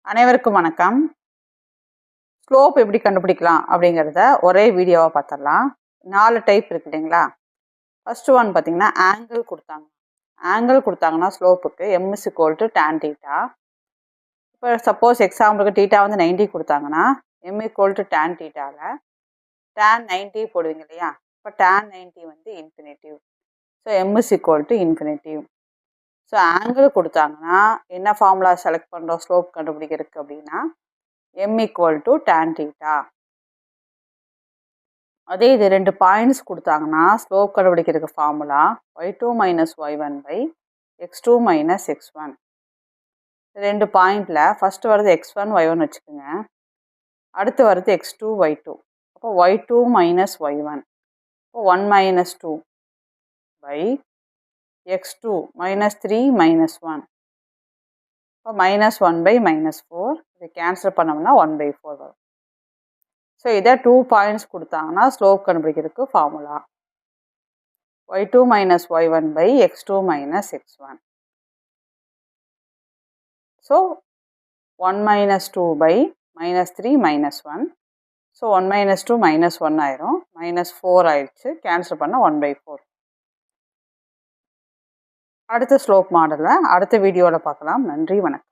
அனைவருக்கும் வணக்கம். ஸ்லோப் எப்படி கண்டுபிடிக்கலாம் அப்படிங்கிறத ஒரே வீடியோவாக பார்த்துடலாம். 4 டைப் இருக்கு இல்லைங்களா? ஃபர்ஸ்ட் ஒன் பார்த்தீங்கன்னா ஆங்கிள் கொடுத்தாங்கன்னா ஸ்லோப்புக்கு m = tan θ. இப்போ சப்போஸ் எக்ஸாம்பிளுக்கு θ வந்து 90 கொடுத்தாங்கன்னா m = tan θவில் tan 90 போடுவீங்க இல்லையா? இப்போ tan 90 வந்து infinitive. So m = infinitive. So angle கொடுத்தாங்கன்னா என்ன ஃபார்முலா செலக்ட் பண்ணுறோம் ஸ்லோப் கண்டுபிடிக்கிறதுக்கு அப்படின்னா m = tan θ. அதே இது 2 பாயிண்ட்ஸ் கொடுத்தாங்கன்னா ஸ்லோப் கண்டுபிடிக்கிறதுக்கு formula y2 - y1 / x2 - x1. 2 பாயிண்டில் ஃபஸ்ட்டு வருது x1 y1 வச்சுக்கோங்க, அடுத்து வருது x2 y2. அப்போ y2 - y1 இப்போ 1 - 2 x2 -3 - 1 இப்போ -1 - -4 இதை கேன்சல் பண்ணோம்னா 1/4 வரும். ஸோ இதை 2 பாயிண்ட்ஸ் கொடுத்தாங்கன்னா ஸ்லோப் கண்டுபிடிக்கிறதுக்கு formula y2 - y1 / x2 - x1. So 1 - 2 -3 -1. So 1 - 2 -1 ஆயிரும், -4 ஆயிடுச்சு, கேன்சல் பண்ணால் 1/4. அடுத்த ஸ்லோப் மாடலை அடுத்த வீடியோவில் பார்க்கலாம். நன்றி, வணக்கம்.